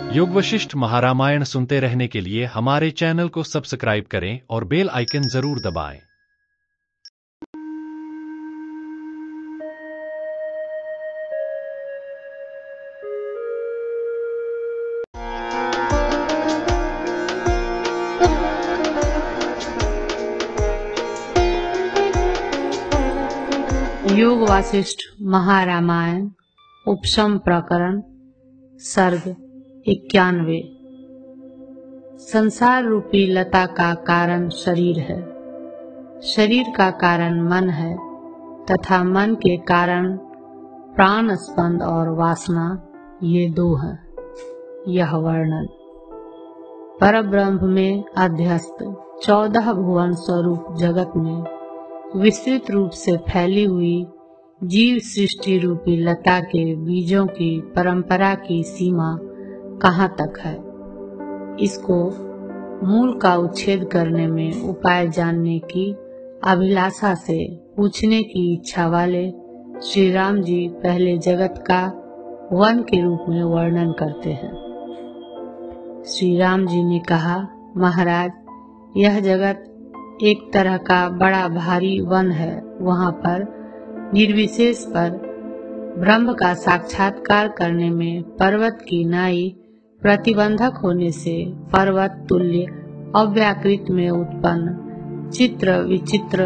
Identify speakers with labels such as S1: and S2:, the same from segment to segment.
S1: योग वशिष्ठ महारामायण सुनते रहने के लिए हमारे चैनल को सब्सक्राइब करें और बेल आइकन जरूर दबाएं।
S2: योग वासिष्ठ महारामायण उपशम प्रकरण सर्ग 91। संसार रूपी लता का कारण शरीर है, शरीर का कारण मन है तथा मन के कारण प्राण स्पंद और वासना, ये दो हैं। यह वर्णन परब्रह्म में अध्यस्त 14 भुवन स्वरूप जगत में विस्तृत रूप से फैली हुई जीव सृष्टि रूपी लता के बीजों की परंपरा की सीमा कहाँ तक है, इसको मूल का उच्छेद करने में उपाय जानने की अभिलाषा से पूछने की इच्छा वाले श्री राम जी पहले जगत का वन के रूप में वर्णन करते हैं। श्री राम जी ने कहा, महाराज, यह जगत एक तरह का बड़ा भारी वन है। वहाँ पर निर्विशेष पर ब्रह्म का साक्षात्कार करने में पर्वत की नाई प्रतिबंधक होने से पर्वत तुल्य अव्याकृत में उत्पन्न चित्र विचित्र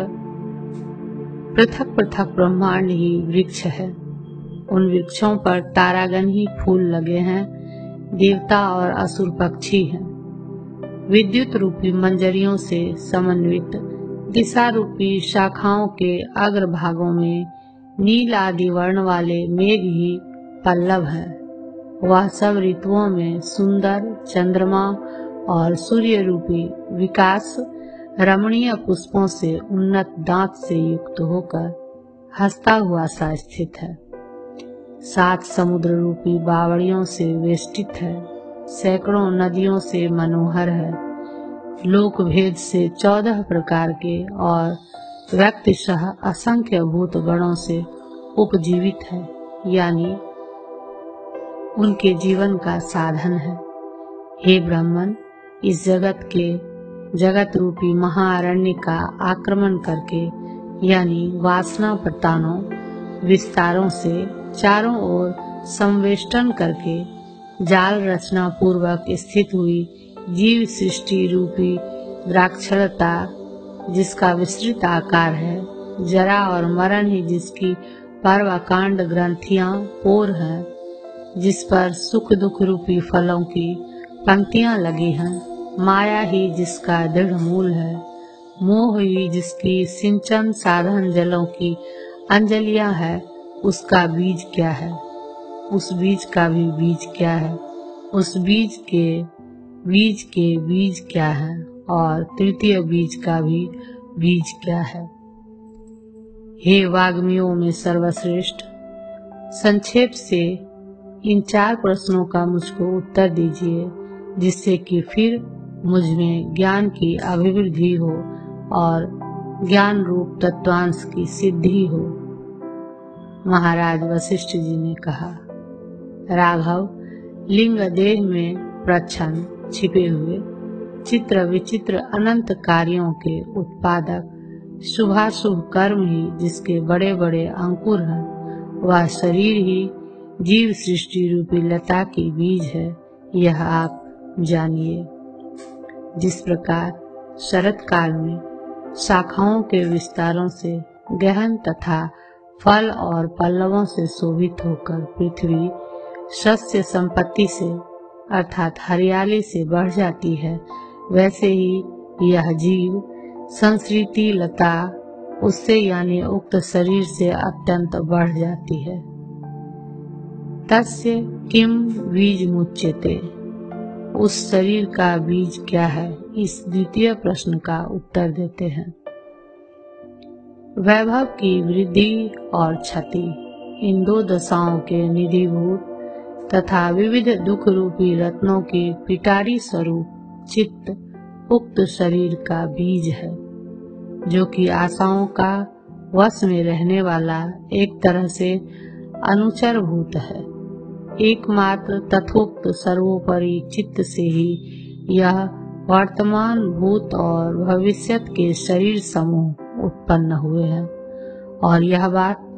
S2: पृथक पृथक ब्रह्मांड ही वृक्ष है। उन वृक्षों पर तारागण ही फूल लगे हैं, देवता और असुर पक्षी हैं। विद्युत रूपी मंजरियों से समन्वित दिशा रूपी शाखाओं के अग्र भागों में नील आदि वर्ण वाले मेघ ही पल्लव हैं। वह सब ऋतुओं में सुंदर चंद्रमा और सूर्य रूपी विकास रमणीय पुष्पों से उन्नत दांत से युक्त होकर हंसता हुआ सा स्थित है। 7 समुद्र रूपी बावड़ियों से वेष्टित है, सैकड़ों नदियों से मनोहर है, लोक भेद से 14 प्रकार के और व्यक्तिशः असंख्य भूत गणों से उपजीवित है, यानी उनके जीवन का साधन है। हे ब्राह्मण, इस जगत रूपी महाअरण्य का आक्रमण करके, यानी वासना प्रतानों विस्तारों से चारों ओर संवेष्टन करके जाल रचना पूर्वक स्थित हुई जीव सृष्टि रूपी द्राक्षरता, जिसका विस्तृत आकार है, जरा और मरण ही जिसकी पर्वकांड ग्रंथियां पोर हैं, जिस पर सुख दुख रूपी फलों की पंक्तियां लगी हैं, माया ही जिसका दृढ़ मूल है, मोह ही जिसकी सिंचन साधन जलों की अंजलियां है, उसका बीज क्या है, उस बीज का भी बीज क्या है, उस बीज के बीज क्या है, और तृतीय बीज का भी बीज क्या है। हे वाग्मियों में सर्वश्रेष्ठ, संक्षेप से इन 4 प्रश्नों का मुझको उत्तर दीजिए, जिससे कि फिर मुझ में ज्ञान की अभिवृद्धि हो और ज्ञान रूप तत्वांश की सिद्धि हो। महाराज वशिष्ठ जी ने कहा, राघव, लिंग देह में प्रच्छन्न छिपे हुए चित्र विचित्र अनंत कार्यों के उत्पादक शुभाशुभ कर्म ही जिसके बड़े बड़े अंकुर हैं, वह शरीर ही जीव सृष्टि रूपी लता की बीज है। यह आप जानिए। जिस प्रकार शरत काल में शाखाओं के विस्तारों से गहन तथा फल और पल्लवों से शोभित होकर पृथ्वी शस्य संपत्ति से अर्थात हरियाली से बढ़ जाती है, वैसे ही यह जीव संसृति लता उससे यानी उक्त शरीर से अत्यंत बढ़ जाती है। तस्य किम बीज मुच्यते, उस शरीर का बीज क्या है, इस द्वितीय प्रश्न का उत्तर देते हैं। वैभव की वृद्धि और क्षति, इन 2 दशाओं के निधिभूत तथा विविध दुख रूपी रत्नों की पिटारी स्वरूप चित्त उक्त शरीर का बीज है, जो कि आशाओं का वश में रहने वाला एक तरह से अनुचर भूत है। एकमात्र तथोक्त सर्वोपरि चित्त से ही यह वर्तमान, भूत और भविष्यत के शरीर समूह उत्पन्न हुए हैं और यह बात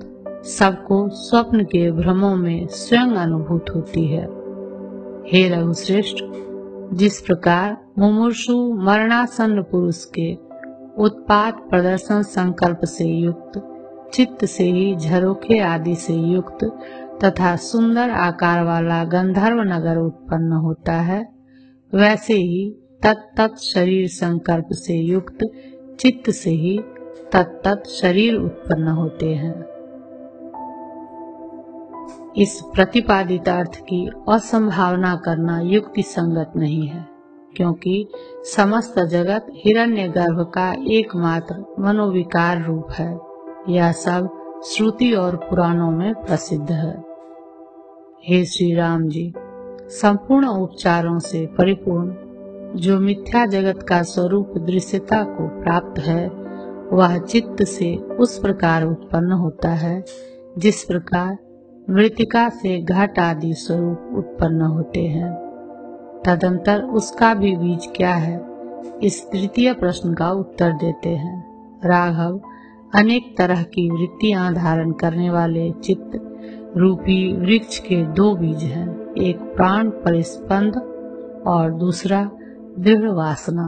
S2: सबको स्वप्न के भ्रमों में स्वयं अनुभूत होती है। हे रघुश्रेष्ठ, जिस प्रकार मुमुर्षु मरणासन्न पुरुष के उत्पात प्रदर्शन संकल्प से युक्त चित्त से ही झरोखे आदि से युक्त तथा सुंदर आकार वाला गंधर्व नगर उत्पन्न होता है, वैसे ही तत्त शरीर संकल्प से युक्त चित्त से ही तत्त शरीर उत्पन्न होते हैं। इस प्रतिपादित अर्थ की असंभावना करना युक्ति संगत नहीं है, क्योंकि समस्त जगत हिरण्यगर्भ का एकमात्र मनोविकार रूप है। यह सब श्रुति और पुराणों में प्रसिद्ध है। हे श्री राम जी, संपूर्ण उपचारों से परिपूर्ण जो मिथ्या जगत का स्वरूप दृश्यता को प्राप्त है, वह चित्त से उस प्रकार उत्पन्न होता है जिस प्रकार मृतिका से घट आदि स्वरूप उत्पन्न होते हैं। तदंतर उसका भी बीज क्या है, इस तृतीय प्रश्न का उत्तर देते हैं। राघव, अनेक तरह की वृत्तियां धारण करने वाले चित्त रूपी वृक्ष के दो बीज हैं, एक प्राण परिस्पंद और दूसरा दृढ़ वासना।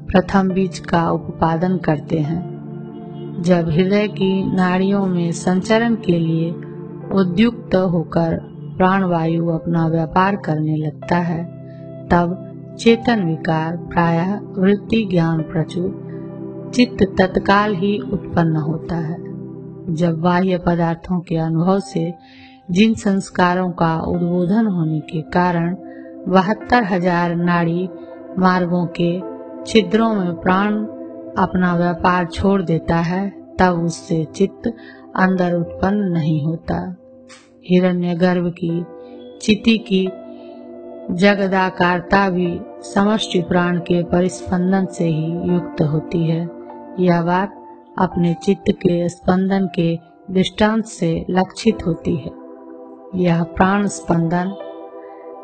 S2: प्रथम बीज का उपादान करते हैं। जब हृदय की नाड़ियों में संचरण के लिए उद्युक्त होकर प्राणवायु अपना व्यापार करने लगता है, तब चेतन विकार प्रायः वृत्ति ज्ञान प्रचुर चित्त तत्काल ही उत्पन्न होता है। जब बाह्य पदार्थों के अनुभव से जिन संस्कारों का उद्बोधन होने के कारण 72,000 नाड़ी मार्गों के छिद्रों में प्राण अपना व्यापार छोड़ देता है, तब उससे चित्त अंदर उत्पन्न नहीं होता। हिरण्यगर्भ की चिति की जगदाकारता भी समष्टि प्राण के परिस्पंदन से ही युक्त होती है। यह बात अपने चित्त के स्पंदन के दृष्टांत से लक्षित होती है। यह प्राण स्पंदन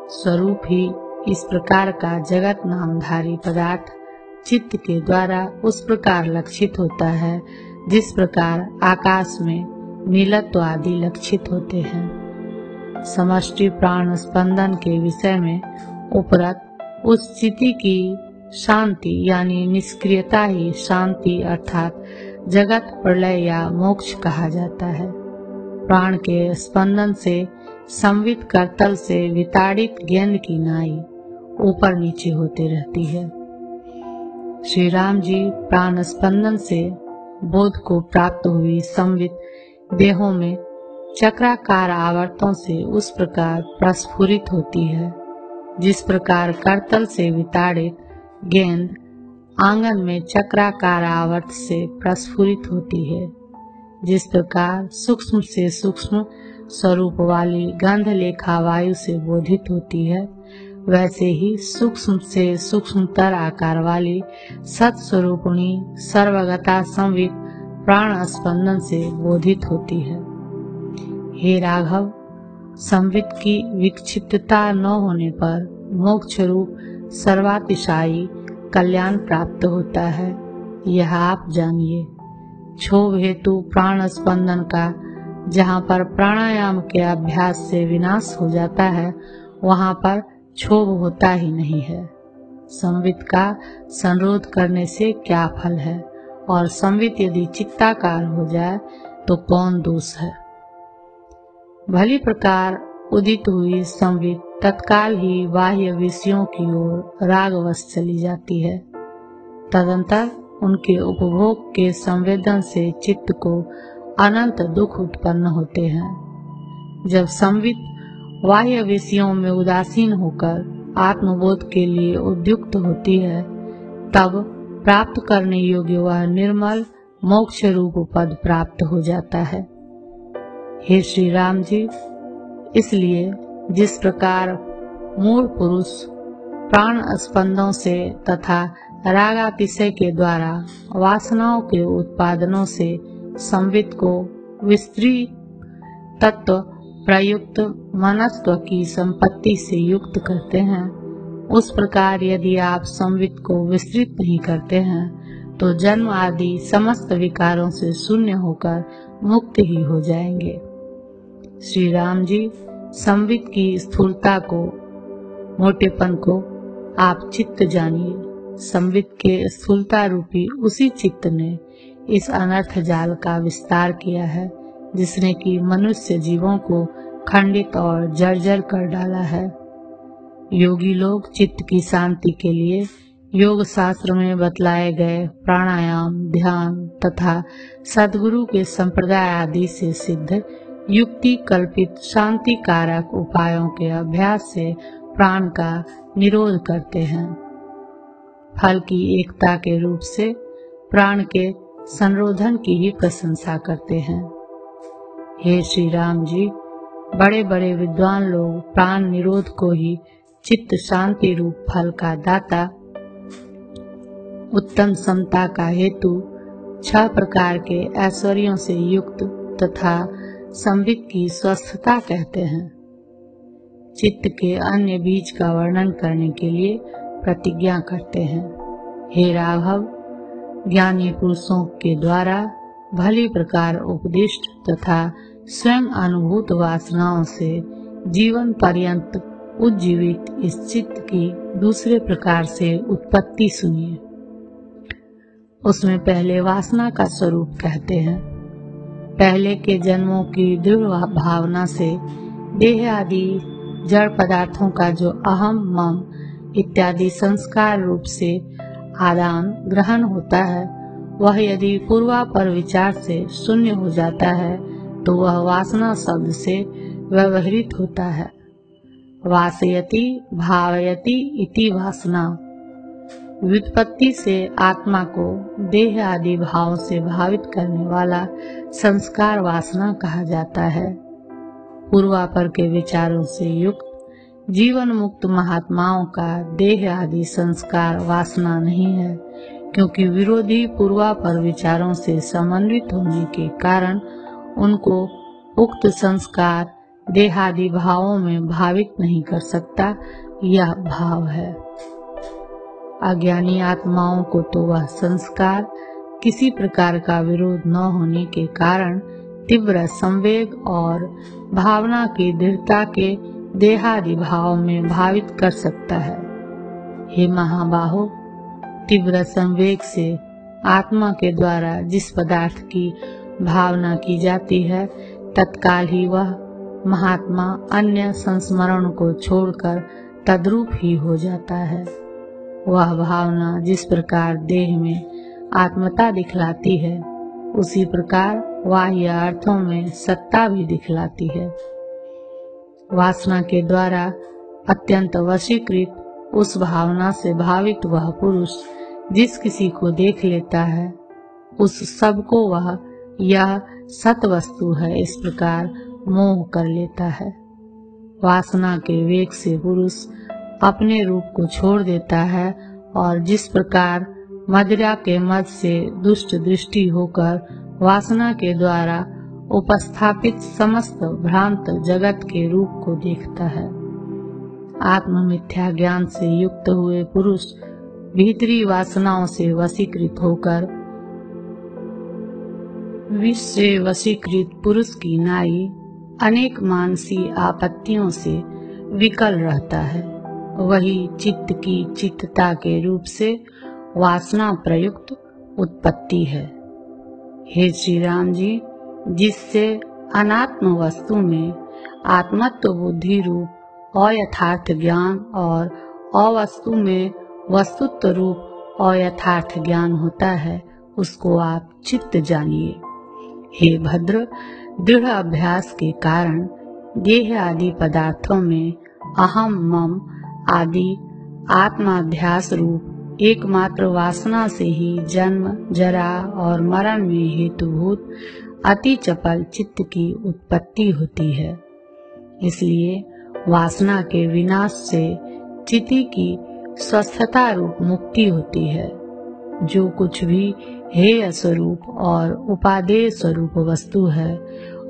S2: स्वरूप ही इस प्रकार का जगत नामधारी पदार्थ चित्त के द्वारा उस प्रकार लक्षित होता है जिस प्रकार आकाश में नीलत्व आदि लक्षित होते हैं। समष्टि प्राण स्पंदन के विषय में उपरत उस चिति की शांति यानी निष्क्रियता ही शांति अर्थात जगत प्रलय या मोक्ष कहा जाता है। प्राण के स्पंदन से संवित करतल से विताड़ित गेंद की नाई ऊपर नीचे होते रहती है। श्री राम जी प्राण स्पंदन से बोध को प्राप्त हुई संवित देहों में चक्राकार आवर्तों से उस प्रकार प्रस्फुरित होती है जिस प्रकार करतल से विताड़ित गेंद आंगन में चक्राकार आवर्त से प्रस्फुरित होती है। जिस प्रकार सूक्ष्म से सूक्ष्म स्वरूप वाली गंध लेखा वायु से बोधित होती है, वैसे ही सूक्ष्म से सूक्ष्मतर आकार वाली सत्स्वरूपिणी सर्वगता संवित प्राण स्पंदन से बोधित होती है। हे राघव, संवित की विक्षिप्तता न होने पर मोक्ष रूप सर्वातिशायी कल्याण प्राप्त होता है, यह आप जानिए। क्षोभ हेतु प्राण स्पंदन का जहाँ पर प्राणायाम के अभ्यास से विनाश हो जाता है, वहाँ पर क्षोभ होता ही नहीं है। संवित का संरोध करने से क्या फल है, और संवित यदि चित्ताकार हो जाए तो कौन दोष है। भली प्रकार उदित हुई संवित तत्काल ही बाह्य विषयों की ओर रागवश चली जाती है। तदंतर उनके उपभोग के संवेदन से चित्त को अनंत दुख उत्पन्न होते हैं। जब संवित बाह्य विषयों में उदासीन होकर आत्मबोध के लिए उद्युक्त होती है, तब प्राप्त करने योग्य वह निर्मल मोक्ष रूप पद प्राप्त हो जाता है। हे श्री राम जी, इसलिए जिस प्रकार मूल पुरुष प्राण स्पंदों से तथा रागातिशय के द्वारा वासनाओं के उत्पादनों से संवित को विस्तृत तत्व प्रयुक्त मनस्त्व की संपत्ति से युक्त करते हैं, उस प्रकार यदि आप संवित को विस्तृत नहीं करते हैं तो जन्म आदि समस्त विकारों से शून्य होकर मुक्त ही हो जाएंगे। श्री राम जी, संवित की स्थूलता को, मोटेपन को आप चित्त जानिए। संवित के स्थूलता रूपी उसी चित्त ने इस अनर्थ जाल का विस्तार किया है, जिसने कि मनुष्य जीवों को खंडित और जर्जर कर डाला है। योगी लोग चित्त की शांति के लिए योग शास्त्र में बतलाए गए प्राणायाम, ध्यान तथा सद्गुरु के संप्रदाय आदि से सिद्ध युक्ति कल्पित शांति कारक उपायों के अभ्यास से प्राण का निरोध करते हैं। फल की एकता के रूप से प्राण के संरोधन की ही प्रशंसा करते हैं। हे श्री राम जी, बड़े बड़े विद्वान लोग प्राण निरोध को ही चित्त शांति रूप फल का दाता, उत्तम समता का हेतु, 6 प्रकार के ऐश्वर्यों से युक्त तथा संवित की स्वस्थता कहते हैं। चित्त के अन्य बीज का वर्णन करने के लिए प्रतिज्ञा करते हैं। हे राघव, ज्ञानी पुरुषों के द्वारा भली प्रकार उपदिष्ट तथा स्वयं अनुभूत वासनाओं से जीवन पर्यंत उज्जीवित इस चित्त की दूसरे प्रकार से उत्पत्ति सुनिए। उसमें पहले वासना का स्वरूप कहते हैं। पहले के जन्मों की दृढ़ भावना से देह आदि जड़ पदार्थों का जो अहम, मम इत्यादि संस्कार रूप से आदान ग्रहण होता है, वह यदि पूर्वापर विचार से शून्य हो जाता है तो वह वासना शब्द से व्यवहृत होता है। वासयति भावयति इति वासना। व्युत्पत्ति से आत्मा को देह आदि भाव से भावित करने वाला संस्कार वासना कहा जाता है। पूर्वापर के विचारों से युक्त जीवन मुक्त महात्माओं का देह आदि संस्कार वासना नहीं है, क्योंकि विरोधी पूर्वापर विचारों से समन्वित होने के कारण उनको उक्त संस्कार देहादि भावों में भावित नहीं कर सकता, यह भाव है। अज्ञानी आत्माओं को तो वह संस्कार किसी प्रकार का विरोध न होने के कारण तीव्र संवेग और भावना की दृढ़ता के देहादि भाव में भावित कर सकता है। हे महाबाहो, तीव्र संवेग से आत्मा के द्वारा जिस पदार्थ की भावना की जाती है, तत्काल ही वह महात्मा अन्य संस्मरण को छोड़कर तद्रूप ही हो जाता है। वह भावना जिस प्रकार देह में आत्मता दिखलाती है, उसी प्रकार बाह्य अर्थों में सत्ता भी दिखलाती है। वासना के द्वारा अत्यंत वशीकृत उस भावना से भावित वह पुरुष जिस किसी को देख लेता है, उस सब को वह यह सत वस्तु है इस प्रकार मोह कर लेता है। वासना के वेग से पुरुष अपने रूप को छोड़ देता है और जिस प्रकार मदिरा के मद से दुष्ट दृष्टि होकर वासना के द्वारा उपस्थापित समस्त भ्रांत जगत के रूप को देखता है। आत्म मिथ्या ज्ञान से युक्त हुए पुरुष भीतरी वासनाओं से वशीकृत होकर विष से वशीकृत पुरुष की नाई अनेक मानसी आपत्तियों से विकल रहता है। वही चित्त की चित्तता के रूप से वासना प्रयुक्त उत्पत्ति है। हे श्री राम जी, जिससे अनात्म वस्तु में आत्मत्व बुद्धि रूप अयथार्थ ज्ञान और अवस्तु में वस्तुत्व रूप अयथार्थ ज्ञान होता है, उसको आप चित्त जानिए। हे भद्र, दृढ़ अभ्यास के कारण देह आदि पदार्थों में अहम, मम आदि आत्माध्यास रूप एकमात्र वासना से ही जन्म, जरा और मरण में हेतुभूत अति चपल चित्त की उत्पत्ति होती है। इसलिए वासना के विनाश से चित्त की स्वस्थता रूप मुक्ति होती है। जो कुछ भी हेय स्वरूप और उपादेय स्वरूप वस्तु है,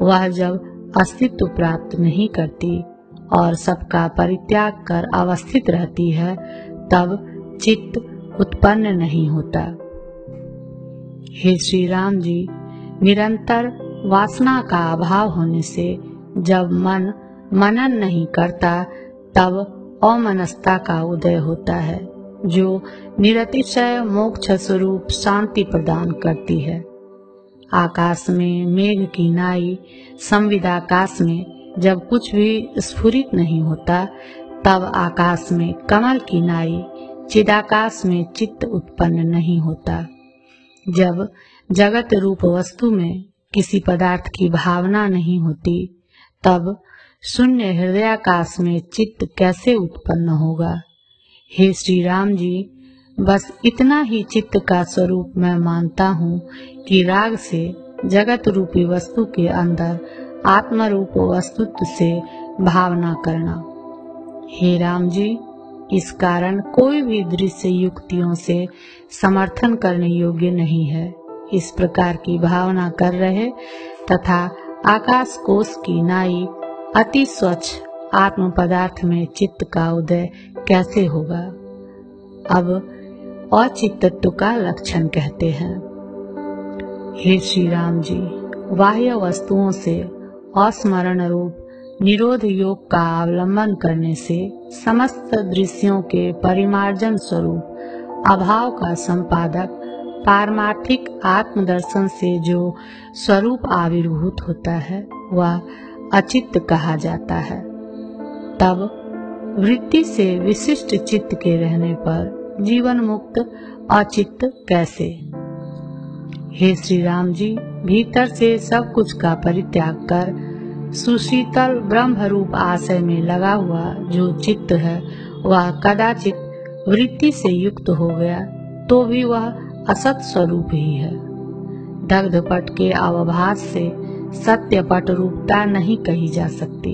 S2: वह जब अस्तित्व प्राप्त नहीं करती और सबका परित्याग कर अवस्थित रहती है, तब चित्त उत्पन्न नहीं होता। हे श्री राम जी, निरंतर वासना का अभाव होने से जब मन मनन नहीं करता, तब अमनस्ता का उदय होता है, जो निरतिशय मोक्ष स्वरूप शांति प्रदान करती है। आकाश में मेघ की नाई, संविदाकाश में जब कुछ भी स्फुरित नहीं होता, तब आकाश में कमल की नाई, चिदाकाश में चित्त उत्पन्न नहीं होता। जब जगत रूप वस्तु में किसी पदार्थ की भावना नहीं होती, तब शून्य हृदयाकाश में चित्त कैसे उत्पन्न होगा। हे श्री राम जी, बस इतना ही चित्त का स्वरूप मैं मानता हूँ कि राग से जगत रूपी वस्तु के अंदर आत्म रूप वस्तुत्व से भावना करना। हे राम जी, इस कारण कोई भी दृश्य युक्तियों से समर्थन करने योग्य नहीं है। इस प्रकार की भावना कर रहे तथा आकाश कोश की नाई अति स्वच्छ आत्म पदार्थ में चित्त का उदय कैसे होगा। अब अचित्तत्व का लक्षण कहते हैं। हे श्री राम जी, बाह्य वस्तुओं से अस्मरण रूप निरोध योग का अवलंबन करने से समस्त दृश्यों के परिमार्जन स्वरूप अभाव का संपादक पारमार्थिक आत्मदर्शन से जो स्वरूप आविर्भूत होता है, वह अचित्त कहा जाता है। तब वृत्ति से विशिष्ट चित्त के रहने पर जीवन मुक्त अचित्त कैसे। हे श्री राम जी, भीतर से सब कुछ का परित्याग कर सुशीतल ब्रह्म रूप आशय में लगा हुआ जो चित्त है, वह कदाचित वृत्ति से युक्त हो गया तो भी वह असत स्वरूप ही है। दग्धपट के अवभास से सत्य पट रूपता नहीं कही जा सकती,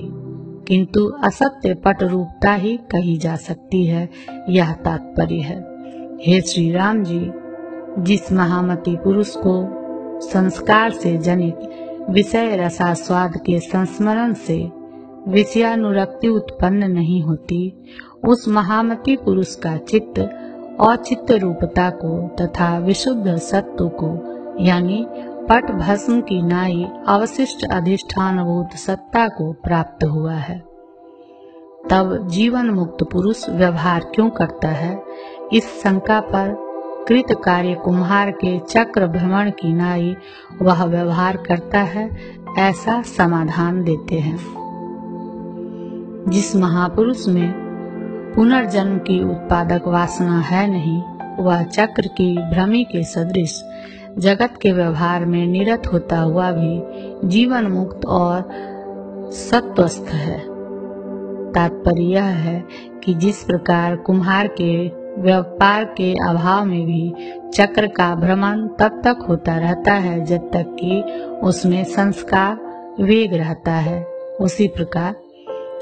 S2: किंतु असत्य पट रूपता ही कही जा सकती है, यह तात्पर्य है। हे श्री राम जी, जिस महामती पुरुष को संस्कार से जनित विषय रसास्वाद के संस्मरण से विषयानुरक्ति उत्पन्न नहीं होती, उस महामती पुरुष का चित्त औचित्त रूपता को तथा विशुद्ध सत्व को, यानी पट भस्म की नाई अवशिष्ट अधिष्ठानभूत सत्ता को प्राप्त हुआ है। तब जीवन मुक्त पुरुष व्यवहार क्यों करता है, इस शंका पर कृत कार्य कुम्हार के चक्र भ्रमण की नाई वह व्यवहार करता है, ऐसा समाधान देते हैं। जिस महापुरुष में पुनर्जन्म की उत्पादक वासना है नहीं, वह चक्र की भ्रमी के सदृश जगत के व्यवहार में निरत होता हुआ भी जीवन मुक्त और सत्वस्थ है। तात्पर्य यह है कि जिस प्रकार कुम्हार के व्यापार के अभाव में भी चक्र का भ्रमण तब तक होता रहता है जब तक कि उसमें संस्कार वेग रहता है, उसी प्रकार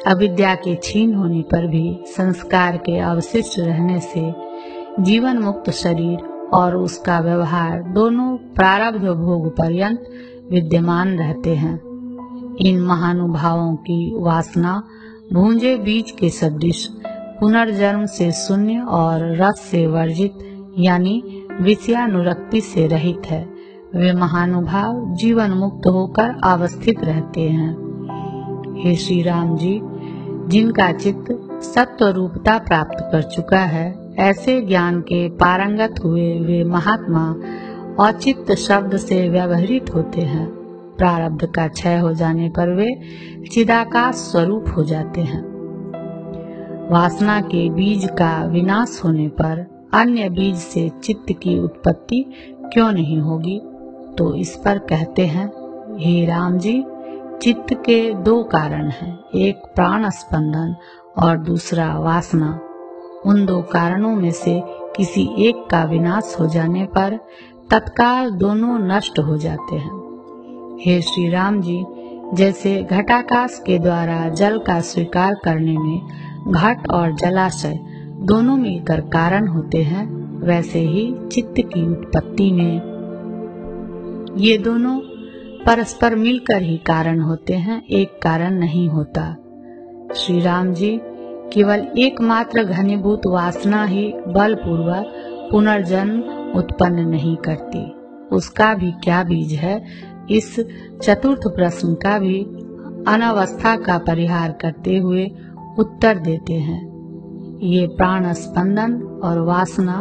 S2: अविद्या के क्षीण होने पर भी संस्कार के अवशिष्ट रहने से जीवन मुक्त शरीर और उसका व्यवहार दोनों प्रारब्ध भोग पर्यंत विद्यमान रहते हैं। इन महानुभावों की वासना भूंजे बीज के सदृश पुनर्जन्म से शून्य और रस से वर्जित, यानी विषयानुरक्ति से रहित है। वे महानुभाव जीवन मुक्त होकर अवस्थित रहते हैं। हे श्री राम जी, जिनका चित्त सत्व रूपता प्राप्त कर चुका है, ऐसे ज्ञान के पारंगत हुए वे महात्मा औचित्य शब्द से व्यवहृत होते हैं। प्रारब्ध का क्षय हो जाने पर वे चिदाकाश स्वरूप हो जाते हैं। वासना के बीज का विनाश होने पर अन्य बीज से चित्त की उत्पत्ति क्यों नहीं होगी, तो इस पर कहते हैं, हे राम जी, चित्त के दो कारण हैं, एक प्राण स्पंदन और दूसरा वासना। उन दो कारणों में से किसी एक का विनाश हो जाने पर तत्काल दोनों नष्ट हो जाते हैं। हे श्री राम जी, जैसे घटाकाश के द्वारा जल का स्वीकार करने में घट और जलाशय दोनों मिलकर कारण होते हैं, वैसे ही चित्त की उत्पत्ति में ये दोनों परस्पर मिलकर ही कारण होते हैं, एक कारण नहीं होता। श्री राम जी, केवल एकमात्र घनीभूत वासना ही बलपूर्वक पुनर्जन्म उत्पन्न नहीं करती, उसका भी क्या बीज है, इस चतुर्थ प्रश्न का भी अनावस्था का परिहार करते हुए उत्तर देते हैं। ये प्राण स्पंदन और वासना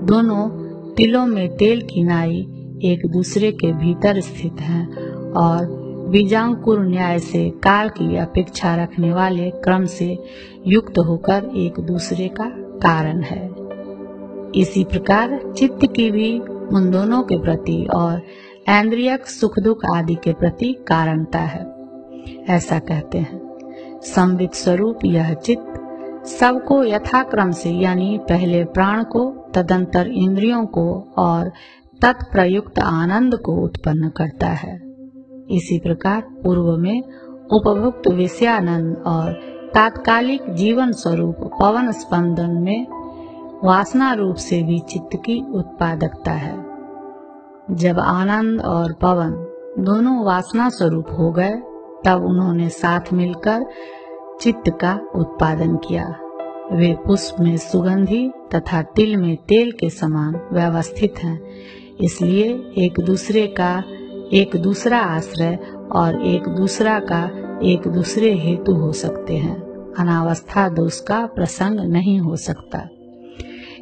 S2: दोनों तिलों में तेल की नाई एक दूसरे के भीतर स्थित हैं और बीजांकुर न्याय से काल की अपेक्षा रखने वाले क्रम से युक्त होकर एक दूसरे का कारण है। इसी प्रकार चित्त की भी उन दोनों के प्रति और ऐन्द्रियक सुख दुख आदि के प्रति कारणता है। ऐसा कहते हैं, संवित स्वरूप यह चित्त सबको यथाक्रम से, यानी पहले प्राण को, तदंतर इंद्रियों को और तत्प्रयुक्त आनंद को उत्पन्न करता है। इसी प्रकार पूर्व में उपभुक्त विषयानंद और तात्कालिक जीवन स्वरूप पवन स्पंदन में वासना रूप से भी चित्त की उत्पादकता है। जब आनंद और पवन दोनों वासना स्वरूप हो गए, तब उन्होंने साथ मिलकर चित्त का उत्पादन किया। वे पुष्प में सुगंधी तथा तिल में तेल के समान व्यवस्थित हैं, इसलिए एक दूसरे का एक दूसरा आश्रय और एक दूसरा का एक दूसरे हेतु हो सकते हैं। अनावस्था दोष का प्रसंग नहीं हो सकता।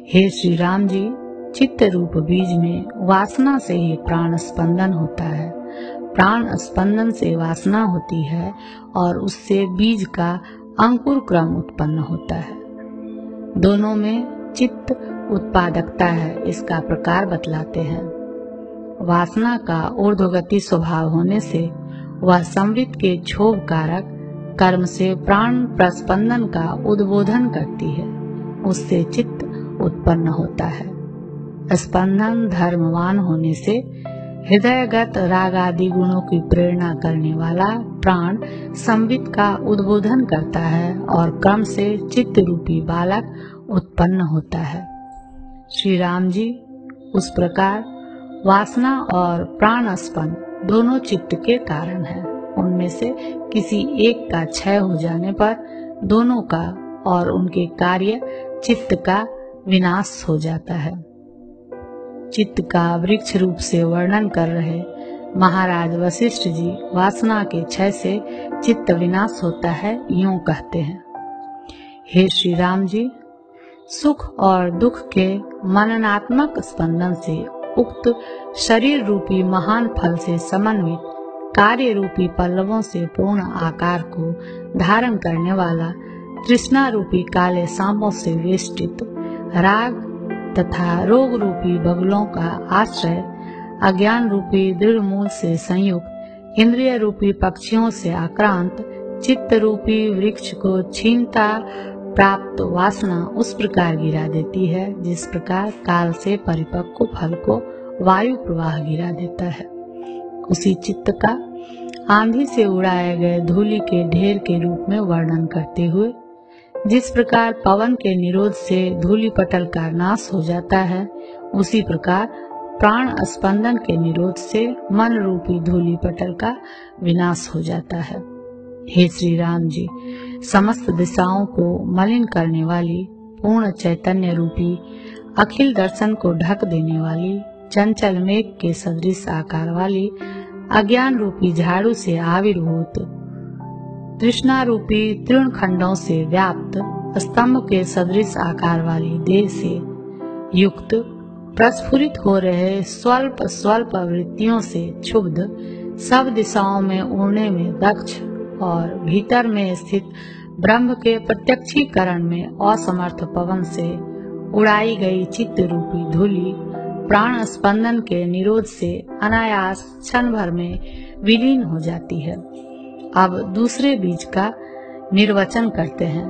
S2: हे श्री राम जी, चित्त रूप बीज में वासना से ही प्राण स्पंदन होता है, प्राण स्पंदन से वासना होती है और उससे बीज का अंकुर क्रम उत्पन्न होता है। दोनों में चित्त उत्पादकता है, इसका प्रकार बतलाते हैं। वासना का ऊर्ध्वगति स्वभाव होने से वह संवित के क्षोभ कारक कर्म से प्राण प्रस्पंदन का उद्बोधन करती है, उससे चित्त उत्पन्न होता है। स्पंदन धर्मवान होने से हृदयगत राग आदि गुणों की प्रेरणा करने वाला प्राण संवित का उद्बोधन करता है और क्रम से चित्त रूपी बालक उत्पन्न होता है। श्री राम जी, उस प्रकार वासना और प्राण स्पंद दोनों चित्त के कारण है। उनमें से किसी एक का क्षय हो जाने पर दोनों का और उनके कार्य चित्त का विनाश हो जाता है। चित्त का वृक्ष रूप से वर्णन कर रहे महाराज वशिष्ठ जी वासना के क्षय से चित्त विनाश होता है, यूं कहते हैं। हे श्री राम जी, सुख और दुख के मननात्मक स्पंदन से उक्त शरीर रूपी महान फल से समन्वित कार्य रूपी पल्लवों से पूर्ण आकार को धारण करने वाला तृष्णा रूपी काले सांपों से वेष्टित राग तथा रोग रूपी बगलों का आश्रय अज्ञान रूपी दृढ़ मूल से संयुक्त इंद्रिय रूपी पक्षियों से आक्रांत चित्त रूपी वृक्ष को छीनता प्राप्त वासना उस प्रकार गिरा देती है जिस प्रकार काल से परिपक्व फल को वायु प्रवाह गिरा देता है। उसी चित्त का आंधी से उड़ाए गए धूलि के ढेर के रूप में वर्णन करते हुए जिस प्रकार पवन के निरोध से धूलि पटल का नाश हो जाता है, उसी प्रकार प्राण स्पंदन के निरोध से मन रूपी धूलि पटल का विनाश हो जाता है। हे श्री राम जी, समस्त दिशाओं को मलिन करने वाली पूर्ण चैतन्य रूपी अखिल दर्शन को ढक देने वाली चंचल मेघ के सदृश आकार वाली अज्ञान रूपी झाड़ू से आविर्भूत तृष्णा रूपी तृण खंडों से व्याप्त स्तंभ के सदृश आकार वाली देह से युक्त प्रस्फुरित हो रहे स्वल्प स्वल्प वृत्तियों से क्षुब्ध सब दिशाओं में उड़ने में दक्ष और भीतर में स्थित ब्रह्म के प्रत्यक्षीकरण में असमर्थ पवन से उड़ाई गई चित्त रूपी धूलि प्राण स्पंदन के निरोध से अनायास क्षण भर में विलीन हो जाती है। अब दूसरे बीज का निर्वचन करते हैं।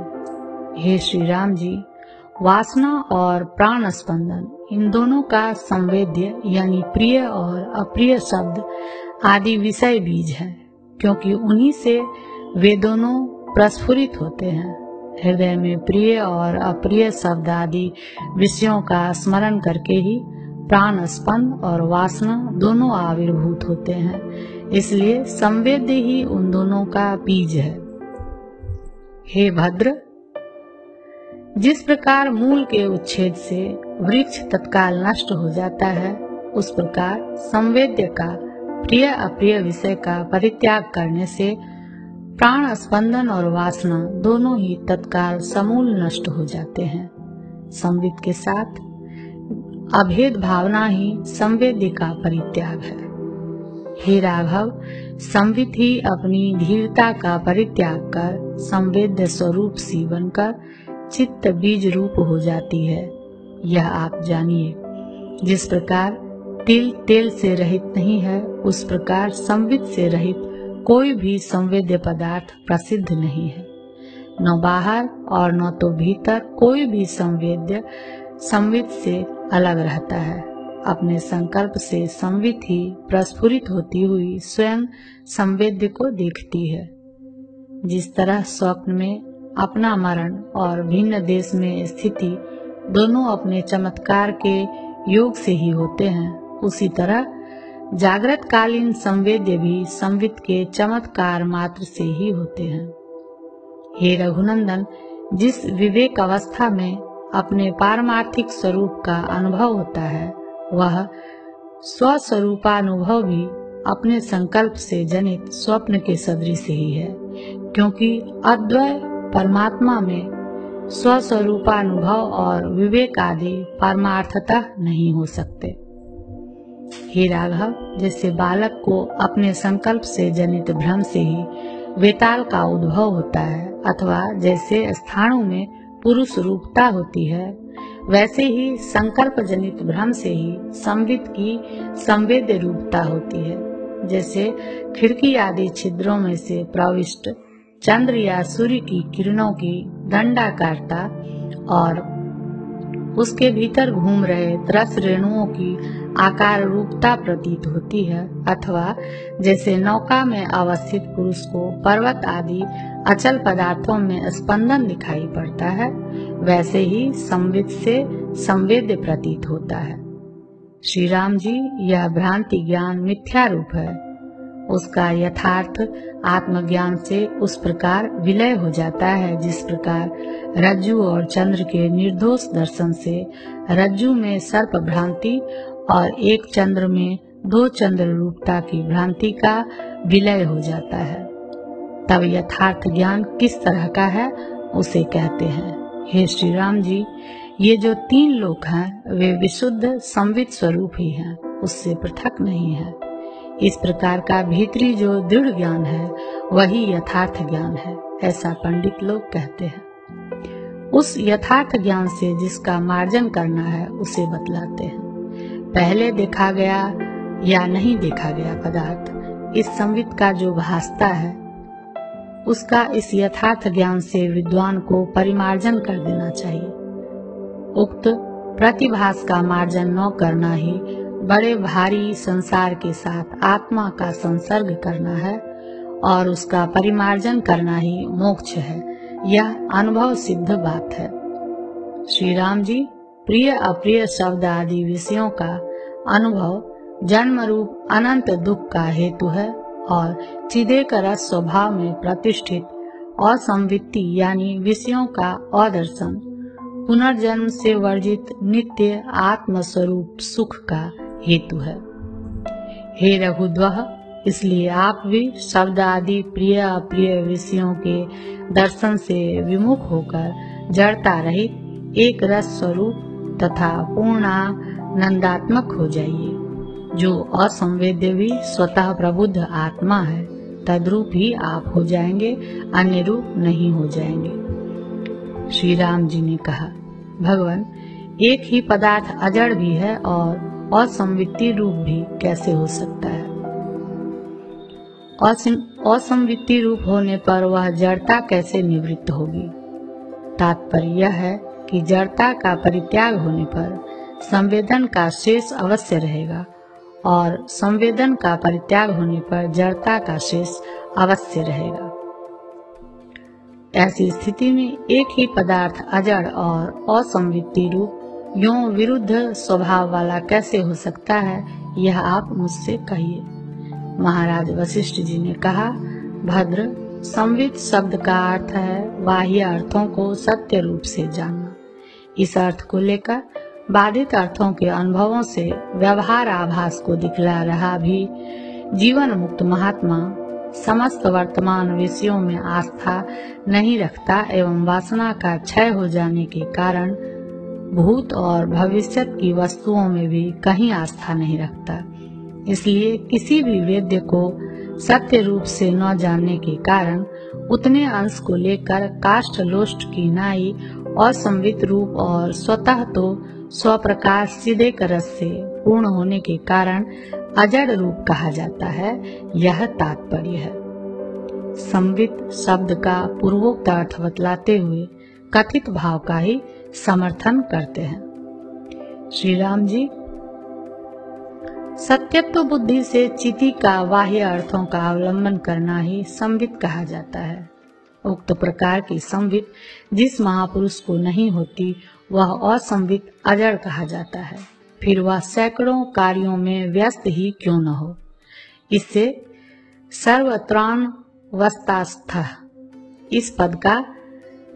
S2: हे श्री राम जी, वासना और प्राण स्पंदन इन दोनों का संवेद्य यानी प्रिय और अप्रिय शब्द आदि विषय बीज है, क्योंकि उन्हीं से वे दोनों प्रस्फुरित होते हैं। हृदय में प्रिय और अप्रिय शब्द आदि विषयों का स्मरण करके ही प्राण स्पंद और वासना दोनों आविर्भूत होते हैं। इसलिए संवेद्य ही उन दोनों का बीज है। हे भद्र, जिस प्रकार मूल के उच्छेद से वृक्ष तत्काल नष्ट हो जाता है, उस प्रकार संवेद्य का प्रिय अप्रिय विषय का परित्याग करने से प्राण स्पंदन और वासना दोनों ही तत्काल समूल नष्ट हो जाते हैं। संवित के साथ अभेद भावना ही संवेद्य का परित्याग है। हे राघव, संवित ही अपनी धीरता का परित्याग कर संवेद्य स्वरूप सी बनकर चित्त बीज रूप हो जाती है। यह आप जानिए। जिस प्रकार तिल तेल से रहित नहीं है, उस प्रकार संवित से रहित कोई भी संवेद्य पदार्थ प्रसिद्ध नहीं है। न बाहर और न तो भीतर कोई भी संवेद्य संवित से अलग रहता है। अपने संकल्प से संवित ही प्रस्फुरित होती हुई स्वयं संवेद्य को देखती है। जिस तरह स्वप्न में अपना मरण और भिन्न देश में स्थिति दोनों अपने चमत्कार के योग से ही होते हैं, उसी तरह जागृत कालीन संवेद्य भी संवित के चमत्कार मात्र से ही होते हैं। हे रघुनंदन, जिस विवेक अवस्था में अपने पारमार्थिक स्वरूप का अनुभव होता है, वह स्वस्वरूपानुभव भी अपने संकल्प से जनित स्वप्न के सदृश ही है, क्योंकि अद्वय परमात्मा में स्वस्वरूपानुभव और विवेक आदि परमार्थतः नहीं हो सकते। हे राघव, जैसे बालक को अपने संकल्प से जनित भ्रम से ही वेताल का उद्भव होता है, अथवा जैसे स्थाणु में पुरुष रूपता होती है, वैसे ही संकल्प जनित भ्रम से ही संवित की संवेद्य रूपता होती है। जैसे खिड़की आदि छिद्रों में से प्रविष्ट चंद्र या सूर्य की किरणों की दंडाकारता और उसके भीतर घूम रहे रस रेणुओं की आकार रूपता प्रतीत होती है, अथवा जैसे नौका में अवस्थित पुरुष को पर्वत आदि अचल पदार्थों में स्पंदन दिखाई पड़ता है, वैसे ही संवित से संवेद्य प्रतीत होता है। श्री राम जी, यह भ्रांति ज्ञान मिथ्या रूप है। उसका यथार्थ आत्मज्ञान से उस प्रकार विलय हो जाता है, जिस प्रकार रज्जु और चंद्र के निर्दोष दर्शन से रज्जु में सर्प भ्रांति और एक चंद्र में दो चंद्र रूपता की भ्रांति का विलय हो जाता है। तब यथार्थ ज्ञान किस तरह का है, उसे कहते हैं। हे श्री राम जी, ये जो तीन लोक हैं, वे विशुद्ध संवित स्वरूप ही हैं, उससे पृथक नहीं है। इस प्रकार का भीतरी जो दृढ़ ज्ञान है, वही यथार्थ ज्ञान है, ऐसा पंडित लोग कहते हैं। उस यथार्थ ज्ञान से जिसका मार्जन करना है, उसे बतलाते हैं। पहले देखा गया या नहीं देखा गया पदार्थ इस संवित का जो भासता है, उसका इस यथार्थ ज्ञान से विद्वान को परिमार्जन कर देना चाहिए। उक्त प्रतिभास का मार्जन न करना ही बड़े भारी संसार के साथ आत्मा का संसर्ग करना है, और उसका परिमार्जन करना ही मोक्ष है। यह अनुभव सिद्ध बात है। श्री राम जी, प्रिय अप्रिय शब्द आदि विषयों का अनुभव जन्म रूप अनंत दुख का हेतु है, और चिदेक रस स्वभाव में प्रतिष्ठित असंवित्ति यानी विषयों का अदर्शन पुनर्जन्म से वर्जित नित्य आत्मस्वरूप सुख का हेतु है। हे रघुद्वह, इसलिए आप भी शब्द आदि प्रिय अप्रिय विषयों के दर्शन से विमुख होकर जड़ता रहित एक रस स्वरूप तथा पूर्णानंदात्मक हो जाइए। जो असंवेद्य भी स्वतः प्रबुद्ध आत्मा है, तद्रूप ही आप हो जाएंगे, अन्य रूप नहीं हो जाएंगे। श्री राम जी ने कहा, भगवान, एक ही पदार्थ अजड़ भी है और असंवित्ति रूप भी कैसे हो सकता है? असंवित्ति रूप होने पर वह जड़ता कैसे निवृत्त होगी? तात्पर्य यह है कि जड़ता का परित्याग होने पर संवेदन का शेष अवश्य रहेगा, और संवेदन का परित्याग होने पर जड़ता का शेष अवश्य रहेगा। ऐसी स्थिति में एक ही पदार्थ अजड़ और असंवित्ति रूप यूं विरुद्ध स्वभाव वाला कैसे हो सकता है, यह आप मुझसे कहिए। महाराज वशिष्ठ जी ने कहा, भद्र, संवित शब्द का अर्थ है बाह्य अर्थों को सत्य रूप से जानना। इस अर्थ को लेकर बाधित अर्थों के अनुभवों से व्यवहार आभास को दिखला रहा भी जीवन मुक्त महात्मा समस्त वर्तमान विषयों में आस्था नहीं रखता एवं वासना का क्षय हो जाने के कारण भूत और भविष्य की वस्तुओं में भी कहीं आस्था नहीं रखता। इसलिए किसी भी वेद्य को सत्य रूप से न जानने के कारण उतने अंश को लेकर काष्ठ लोष्ट की नाई असंवित रूप और स्वतः तो स्वप्रकाश सीधे रस से पूर्ण होने के कारण अजड़ रूप कहा जाता है, यह तात्पर्य है। संवित शब्द का पूर्वोक्त अर्थ बतलाते हुए कथित भाव का ही समर्थन करते हैं। श्री राम जी, सत्यत्व बुद्धि से चिति का बाह्य अर्थों का अवलंबन करना ही संवित कहा जाता है। उक्त प्रकार की संवित जिस महापुरुष को नहीं होती वह असंवित अजड़ कहा जाता है, फिर वह सैकड़ों कार्यों में व्यस्त ही क्यों न हो। इससे सर्वत्राण वस्तास्थ इस पद का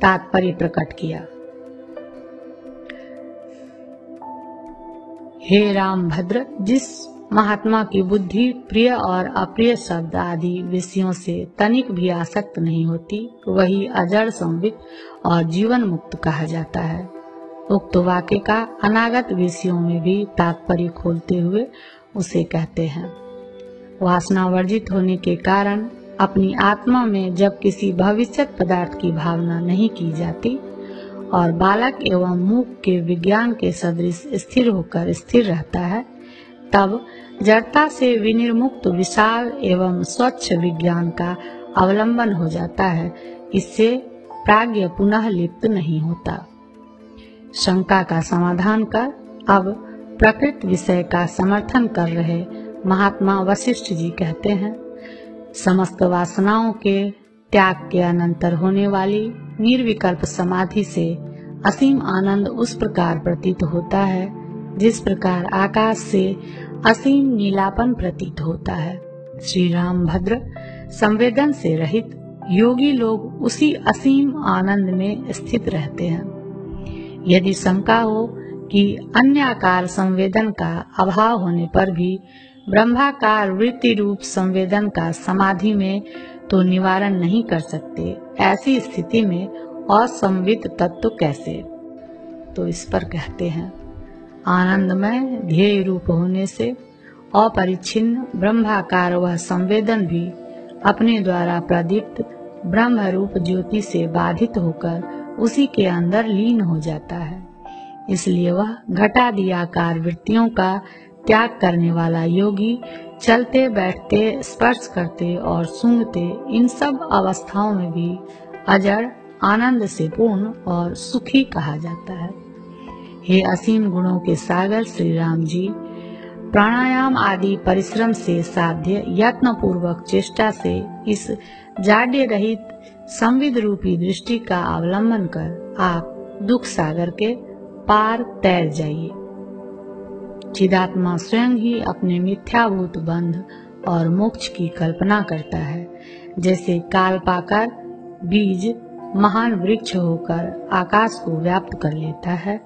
S2: तात्पर्य प्रकट किया। हे राम भद्र, जिस महात्मा की बुद्धि प्रिय और अप्रिय शब्द आदि विषयों से तनिक भी आसक्त नहीं होती, वही अजड़ संवित और जीवन मुक्त कहा जाता है। उक्त वाक्य का अनागत विषयों में भी तात्पर्य खोलते हुए उसे कहते हैं, वासना वर्जित होने के कारण अपनी आत्मा में जब किसी भविष्यत पदार्थ की भावना नहीं की जाती और बालक एवं मूक के विज्ञान के सदृश स्थिर होकर स्थिर रहता है, तब जड़ता से विनिर्मुक्त विशाल एवं स्वच्छ विज्ञान का अवलंबन हो जाता है। इससे प्राज्ञ पुनः लिप्त नहीं होता। शंका का समाधान कर अब प्रकृत विषय का समर्थन कर रहे महात्मा वशिष्ठ जी कहते हैं, समस्त वासनाओं के त्याग के अनंतर होने वाली निर्विकल्प समाधि से असीम आनंद उस प्रकार प्रतीत होता है जिस प्रकार आकाश से असीम नीलापन प्रतीत होता है। श्री राम भद्र, संवेदन से रहित योगी लोग उसी असीम आनंद में स्थित रहते हैं। यदि शंका हो कि अन्य आकार संवेदन का अभाव होने पर भी ब्रह्माकार वृत्ति रूप संवेदन का समाधि में तो निवारण नहीं कर सकते, ऐसी स्थिति में असंवित तत्व कैसे? तो इस पर कहते हैं, आनंदमय ध्येय रूप होने से अपरिच्छिन्न ब्रह्माकार वह संवेदन भी अपने द्वारा प्रदीप्त ब्रह्म रूप ज्योति से बाधित होकर उसी के अंदर लीन हो जाता है। इसलिए वह घटादि आकार वृत्तियों का त्याग करने वाला योगी चलते बैठते स्पर्श करते और सूंघते इन सब अवस्थाओं में भी अजड़ आनंद से पूर्ण और सुखी कहा जाता है। हे असीम गुणों के सागर श्री राम जी, प्राणायाम आदि परिश्रम से साध्य यत्न पूर्वक चेष्टा से इस जाड्य रहित संविद रूपी दृष्टि का अवलंबन कर आप दुख सागर के पार तैर जाइए। चिदात्मा स्वयं ही अपने मिथ्याभूत बंध और मोक्ष की कल्पना करता है। जैसे काल पाकर बीज महान वृक्ष होकर आकाश को व्याप्त कर लेता है,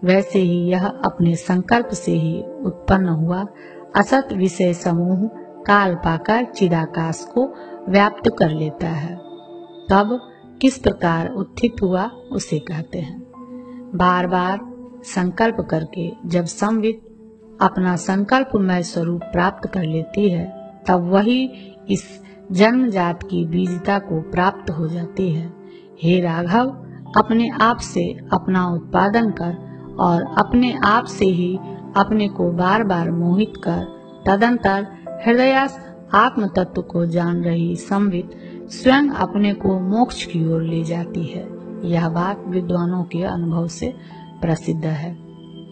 S2: वैसे ही यह अपने संकल्प से ही उत्पन्न हुआ असत विषय समूह काल पाकर चिदाकाश को व्याप्त कर लेता है। तब किस प्रकार उत्थित हुआ उसे कहते हैं। बार बार संकल्प करके जब संवित अपना संकल्पमय स्वरूप प्राप्त कर लेती है, तब वही इस जन्मजात की बीजता को प्राप्त हो जाती है। हे राघव, अपने आप से अपना उत्पादन कर और अपने आप से ही अपने को बार बार मोहित कर तदंतर हृदयस्थ आत्म तत्व को जान रही संवित स्वयं अपने को मोक्ष की ओर ले जाती है। यह बात विद्वानों के अनुभव से प्रसिद्ध है।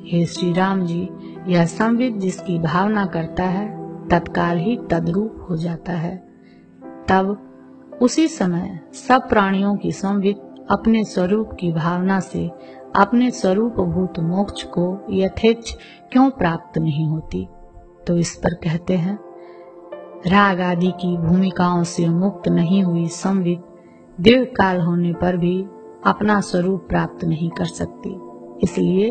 S2: हे श्री राम जी, यह संवित जिसकी भावना करता है तत्काल ही तद्रूप हो जाता है। तब उसी समय सब प्राणियों की संवित अपने स्वरूप की भावना से अपने स्वरूप भूत मोक्ष को यथेच्छ क्यों प्राप्त नहीं होती? तो इस पर कहते हैं, राग आदि की भूमिकाओं से मुक्त नहीं हुई संवित दीर्घ काल होने पर भी अपना स्वरूप प्राप्त नहीं कर सकती। इसलिए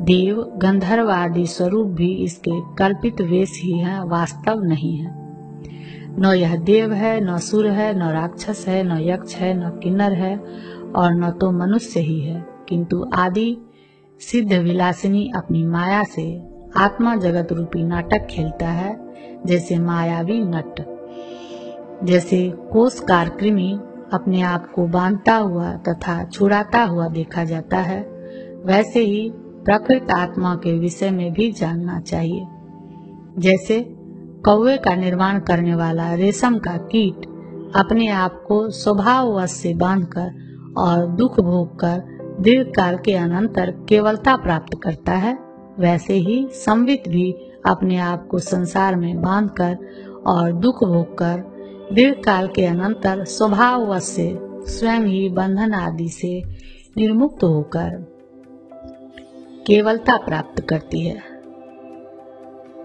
S2: देव गंधर्व आदि स्वरूप भी इसके कल्पित वेश ही है, वास्तव नहीं है। न यह देव है, न सुर है, न राक्षस है, न यक्ष है, न किन्नर है और न तो मनुष्य ही है, किंतु आदि सिद्ध विलासिनी अपनी माया से आत्मा जगत रूपी नाटक खेलता है, जैसे मायावी नट। जैसे कोषकार कृमि अपने आप को बांधता हुआ तथा छुड़ाता हुआ देखा जाता है, वैसे ही प्रकृत आत्मा के विषय में भी जानना चाहिए। जैसे कौवे का निर्माण करने वाला रेशम का कीट अपने आप को स्वभाववश से बांधकर और दुख भोग कर दीर्घ काल के अनंतर केवलता प्राप्त करता है, वैसे ही संवित भी अपने आप को संसार में बांधकर और दुख भोग कर दीर्घ काल के अनंतर स्वभाववश से स्वयं ही बंधन आदि से निर्मुक्त होकर केवलता प्राप्त करती है।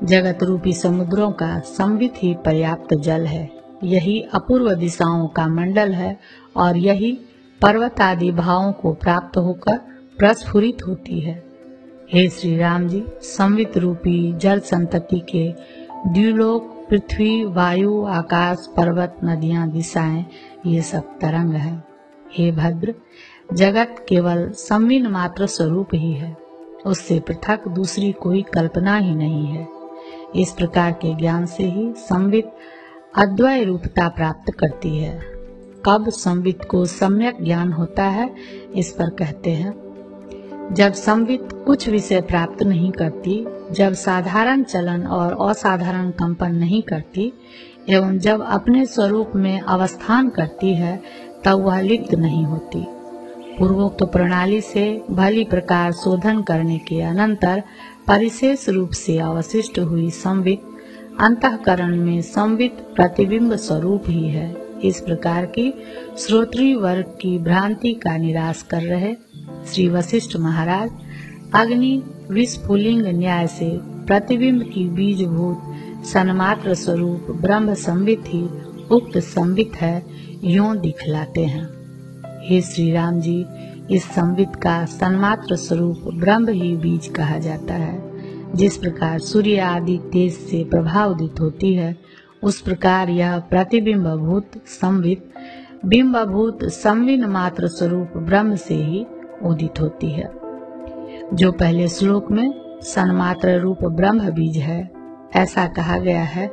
S2: जगत रूपी समुद्रों का संवित ही पर्याप्त जल है, यही अपूर्व दिशाओं का मंडल है और यही पर्वत आदि भावों को प्राप्त होकर प्रस्फुरित होती है। हे श्री राम जी, संवित रूपी जल संतति के द्युलोक, पृथ्वी, वायु, आकाश, पर्वत, नदियां, दिशाएं, ये सब तरंग है। हे भद्र, जगत केवल संविन मात्र स्वरूप ही है, उससे पृथक दूसरी कोई कल्पना ही नहीं है। इस प्रकार के ज्ञान से ही संवित अद्वय रूपता प्राप्त करती है। कब संवित को सम्यक ज्ञान होता है, इस पर कहते हैं, जब संवित कुछ विषय प्राप्त नहीं करती, जब साधारण चलन और असाधारण कंपन नहीं करती एवं जब अपने स्वरूप में अवस्थान करती है, तब वह लिप्त नहीं होती। पूर्वोक्त प्रणाली से भली प्रकार शोधन करने के अनंतर परिशेष रूप से अवशिष्ट हुई संवित अंतःकरण में संवित प्रतिबिंब स्वरूप ही है। इस प्रकार की श्रोत्री वर्ग की भ्रांति का निराश कर रहे श्री वशिष्ठ महाराज अग्नि विस्फुलिंग न्याय से प्रतिबिंब की बीजभूत सन्मात्र स्वरूप ब्रह्म संवित ही उक्त संवित है, यूं दिखलाते हैं। हे श्री राम जी, इस संवित का सन्मात्र स्वरूप ब्रह्म ही बीज कहा जाता है। जिस प्रकार सूर्य आदि तेज से प्रभावित होती है, उस प्रकार यह प्रतिबिंब भूत संवित बिंबभूत संविन मात्र स्वरूप ब्रह्म से ही उदित होती है। जो पहले श्लोक में सन्मात्र रूप ब्रह्म बीज है ऐसा कहा गया है,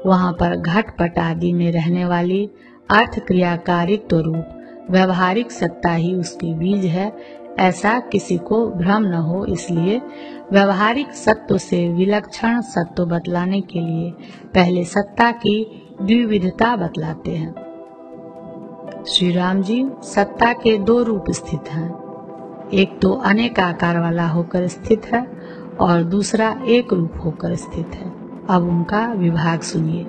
S2: वहाँ पर घटपट आदि में रहने वाली अर्थ क्रियाकारित्व रूप व्यवहारिक सत्ता ही उसकी बीज है, ऐसा किसी को भ्रम न हो। इसलिए व्यवहारिक सत्व से विलक्षण सत्व बतलाने के लिए पहले सत्ता की द्विविधता बतलाते हैं। श्री राम जी, सत्ता के दो रूप स्थित हैं, एक तो अनेक आकार वाला होकर स्थित है और दूसरा एक रूप होकर स्थित है। अब उनका विभाग सुनिए।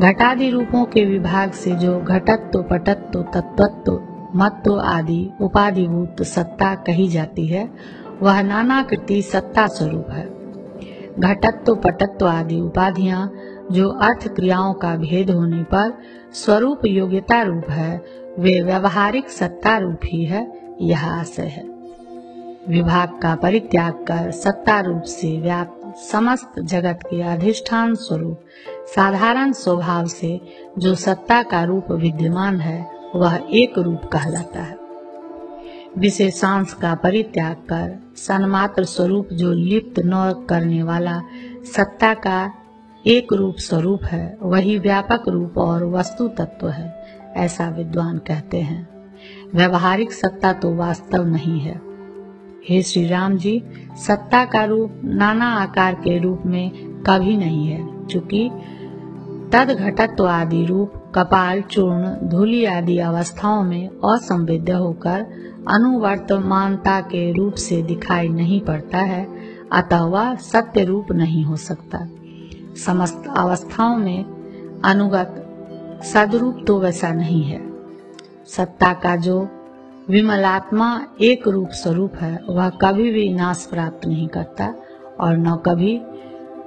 S2: घटादि रूपों के विभाग से जो घटत्व, पटत्व, तत्वत्व, मत्व आदि उपाधिभूत सत्ता कही जाती है, वह नानाकृति सत्ता स्वरूप है। घटत्व, पटत्व आदि उपाधियां जो अर्थ क्रियाओं का भेद होने पर स्वरूप योग्यता रूप है, वे व्यवहारिक सत्ता रूप ही है, यह आशय है। विभाग का परित्याग कर सत्ता रूप से व्याप्त समस्त जगत के अधिष्ठान स्वरूप साधारण स्वभाव से जो सत्ता का रूप विद्यमान है, वह एक रूप कहलाता है। विशेषांश का परित्याग कर सन्मात्र स्वरूप जो लिप्त न करने वाला सत्ता का एक रूप स्वरूप है, वही व्यापक रूप और वस्तु तत्व है, ऐसा विद्वान कहते हैं। व्यवहारिक सत्ता तो वास्तव नहीं है। हे श्री राम जी, सत्ता का रूप नाना आकार के रूप में कभी नहीं है, चूंकि तद घटत्व आदि रूप कपाल, चूर्ण, धूलि आदि अवस्थाओं में असंवेद्य होकर अनुवर्तमानता के रूप से दिखाई नहीं पड़ता है, अतः वह सत्य रूप नहीं हो सकता। समस्त अवस्थाओं में अनुगत सदरूप तो वैसा नहीं है। सत्ता का जो विमलात्मा एक रूप स्वरूप है, वह कभी भी नाश प्राप्त नहीं करता और न कभी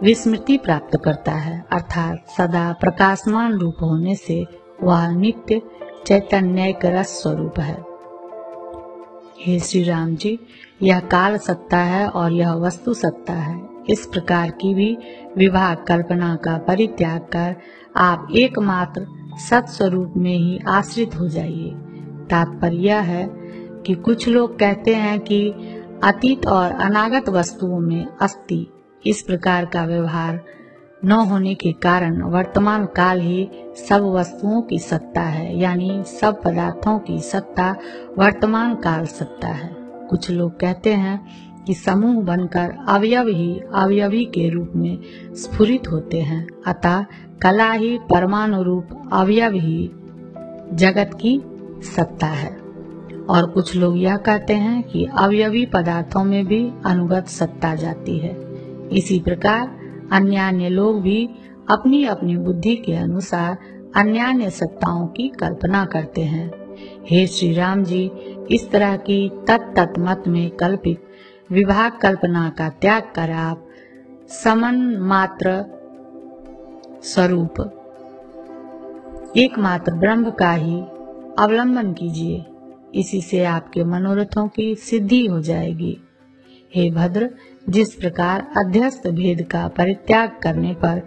S2: विस्मृति प्राप्त करता है, अर्थात सदा प्रकाशमान रूप होने से वह नित्य चैतन्य रस स्वरूप है। हे श्री राम जी, यह काल सत्ता है और यह वस्तु सत्ता है। इस प्रकार की भी विभाग कल्पना का परित्याग कर आप एकमात्र सत स्वरूप में ही आश्रित हो जाइए। तात्पर्य यह है कि कुछ लोग कहते हैं कि अतीत और अनागत वस्तुओं में अस्ति। इस प्रकार का व्यवहार न होने के कारण वर्तमान काल ही सब वस्तुओं की सत्ता है, यानी सब पदार्थों की सत्ता वर्तमान काल सत्ता है। कुछ लोग कहते हैं कि समूह बनकर अवयव ही अवयवी के रूप में स्फुरित होते हैं, अतः कला ही परमाणु रूप अवयव ही जगत की सत्ता है। और कुछ लोग यह कहते हैं कि अवयवी पदार्थों में भी अनुगत सत्ता जाती है। इसी प्रकार अन्य लोग भी अपनी अपनी बुद्धि के अनुसार अन्य सत्ताओं की कल्पना करते हैं। हे श्री राम जी, इस तरह की तत् मत में कल्पित विभाग कल्पना का त्याग कर आप समन मात्र स्वरूप एकमात्र ब्रह्म का ही अवलंबन कीजिए। इसी से आपके मनोरथों की सिद्धि हो जाएगी। हे भद्र, जिस प्रकार अध्यस्त भेद का परित्याग करने पर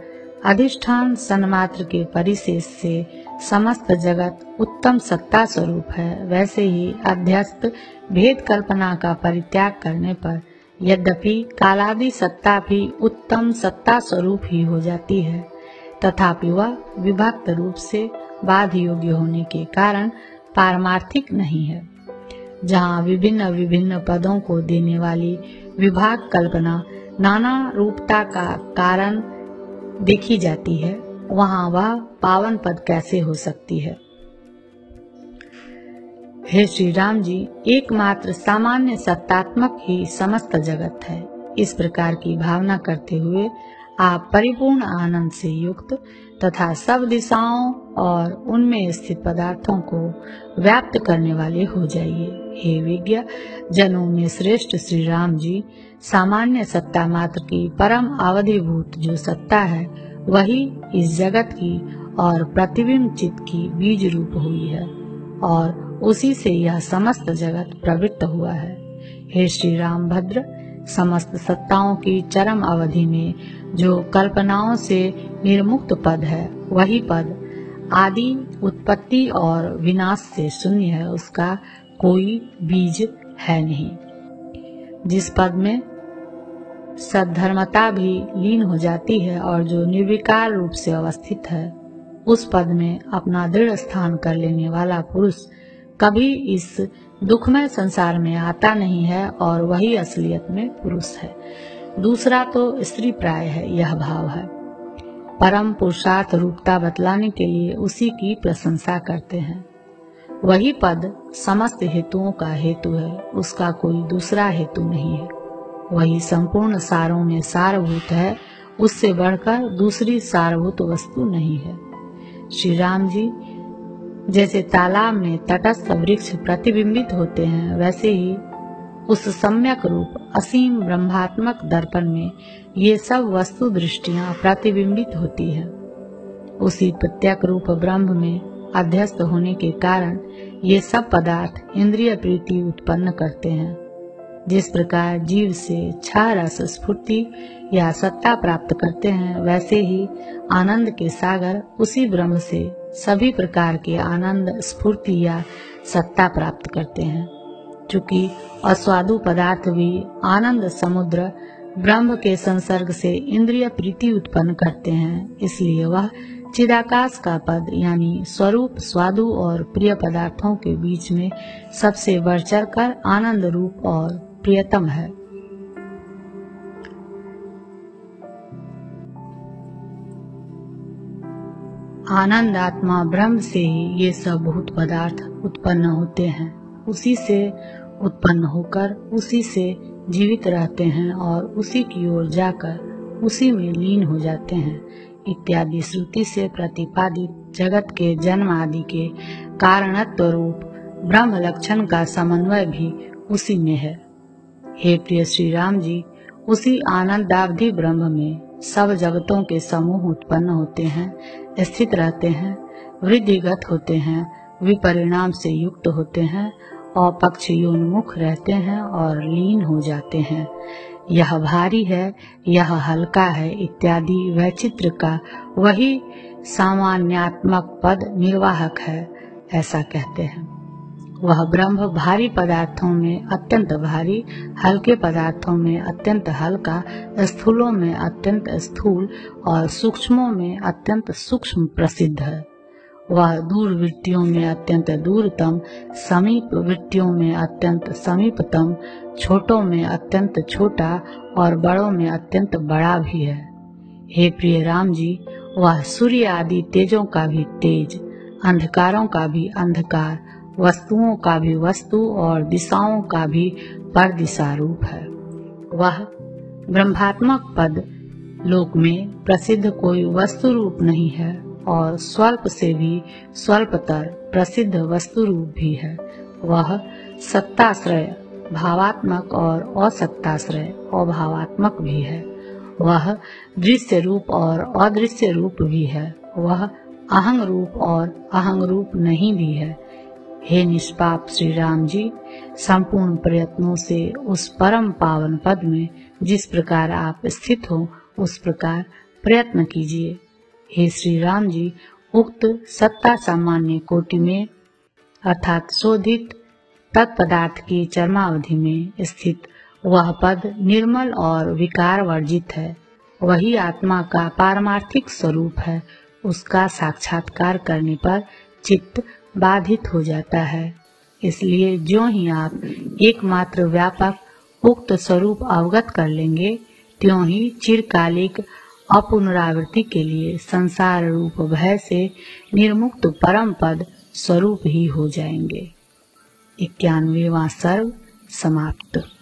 S2: अधिष्ठान सन्मात्र के परिशेष से समस्त जगत उत्तम सत्ता स्वरूप है, वैसे ही अध्यस्त भेद कल्पना का परित्याग करने पर यद्यपि कालादि सत्ता भी उत्तम सत्ता स्वरूप ही हो जाती है, तथापि वह विभक्त रूप से बाध योग्य होने के कारण पारमार्थिक नहीं है। जहाँ विभिन्न विभिन्न पदों को देने वाली विभाग कल्पना नाना रूपता का कारण देखी जाती है, वहाँ वह पावन पद कैसे हो सकती है। हे श्री राम जी, एकमात्र सामान्य सत्तात्मक ही समस्त जगत है। इस प्रकार की भावना करते हुए आप परिपूर्ण आनंद से युक्त तथा सब दिशाओं और उनमें स्थित पदार्थों को व्याप्त करने वाले हो जाइए। हे विज्ञ जनों में श्रेष्ठ श्री राम जी, सामान्य सत्ता मात्र की परम अवधिभूत जो सत्ता है, वही इस जगत की और प्रतिबिंब चित्त की बीज रूप हुई है और उसी से यह समस्त जगत प्रवृत्त हुआ है। हे श्री राम भद्र, समस्त सत्ताओं की चरम अवधि में जो कल्पनाओं से निर्मुक्त पद है, वही पद आदि उत्पत्ति और विनाश से शून्य है, उसका कोई बीज है नहीं। जिस पद में सद्धर्मता भी लीन हो जाती है और जो निर्विकार रूप से अवस्थित है, उस पद में अपना दृढ़ स्थान कर लेने वाला पुरुष कभी इस दुखमय संसार में आता नहीं है और वही असलियत में पुरुष है। दूसरा तो स्त्री प्राय है, यह भाव है। परम पुरुषार्थ रूपता बतलाने के लिए उसी की प्रशंसा करते हैं। वही पद समस्त हेतुओं का हेतु है, उसका कोई दूसरा हेतु नहीं है। वही संपूर्ण सारों में सारभूत है, उससे बढ़कर दूसरी सारभूत वस्तु नहीं है। श्री राम जी, जैसे तालाब में तटस्थ वृक्ष प्रतिबिंबित होते हैं, वैसे ही उस सम्यक रूप असीम ब्रह्मात्मक दर्पण में ये सब वस्तु दृष्टियां प्रतिबिंबित होती है। उसी प्रत्यक रूप ब्रह्म में अध्यस्त होने के कारण ये सब पदार्थ इंद्रिय प्रीति उत्पन्न करते हैं। जिस प्रकार जीव से छह रस स्फूर्ति या सत्ता प्राप्त करते हैं, वैसे ही आनंद के सागर उसी ब्रह्म से सभी प्रकार के आनंद स्फूर्ति या सत्ता प्राप्त करते हैं। चूंकि अस्वादु पदार्थ भी आनंद समुद्र ब्रह्म के संसर्ग से इंद्रिय प्रीति उत्पन्न करते हैं, इसलिए वह चिदाकाश का पद यानी स्वरूप स्वादु और प्रिय पदार्थों के बीच में सबसे बढ़ चढ़ कर आनंद रूप और प्रियतम है। आनंद आत्मा ब्रह्म से ही ये सब भूत पदार्थ उत्पन्न होते हैं, उसी से उत्पन्न होकर उसी से जीवित रहते हैं और उसी की ओर जाकर उसी में लीन हो जाते हैं इत्यादि श्रुति से प्रतिपादित जगत के जन्म आदि के कारणत्व रूप ब्रह्म लक्षण का समन्वय भी उसी में है। हे प्रिय श्री राम जी, उसी आनंदावधि ब्रह्म में सब जगतों के समूह उत्पन्न होते हैं, स्थित रहते हैं, वृद्धिगत होते हैं, विपरिणाम से युक्त होते हैं, अपक्षयोन्मुख रहते हैं और लीन हो जाते हैं। यह भारी है, यह हल्का है इत्यादि वैचित्र का वही सामान्यात्मक पद निर्वाहक है, ऐसा कहते हैं। वह ब्रह्म भारी पदार्थों में अत्यंत भारी, हल्के पदार्थों में अत्यंत हल्का, स्थूलों में अत्यंत स्थूल और सूक्ष्मों में अत्यंत सूक्ष्म प्रसिद्ध है। वह दूर वृत्तियों में अत्यंत दूरतम, समीप वृत्तियों में अत्यंत समीपतम, छोटों में अत्यंत छोटा और बड़ों में अत्यंत बड़ा भी है। हे प्रिय राम जी, वह सूर्य आदि तेजों का भी तेज, अंधकारों का भी अंधकार, वस्तुओं का भी वस्तु और दिशाओं का भी परदिशा रूप है। वह ब्रह्मात्मक पद लोक में प्रसिद्ध कोई वस्तु रूप नहीं है और स्वल्प से भी स्वल्पतर प्रसिद्ध वस्तु रूप भी है। वह सत्ताश्रय भावात्मक और असत्ताश्रय अभावात्मक भी है। वह दृश्य रूप और अदृश्य रूप भी है। वह अहंग रूप और अहंग रूप नहीं भी है। हे निष्पाप श्री राम जी, संपूर्ण प्रयत्नों से उस परम पावन पद में जिस प्रकार आप स्थित हो उस प्रकार प्रयत्न कीजिए। हे श्री राम जी, उक्त सत्ता सामान्य कोटि में अर्थात शोधित तत्पदार्थ की चरमावधि में स्थित वह पद निर्मल और विकार वर्जित है। वही आत्मा का पारमार्थिक स्वरूप है। उसका साक्षात्कार करने पर चित्त बाधित हो जाता है। इसलिए जो ही आप एकमात्र व्यापक उक्त स्वरूप अवगत कर लेंगे, त्यों ही चिरकालिक अपुनरावृत्ति के लिए संसार रूप भय से निर्मुक्त परम पद स्वरूप ही हो जाएंगे। 91वां सर्ग समाप्त।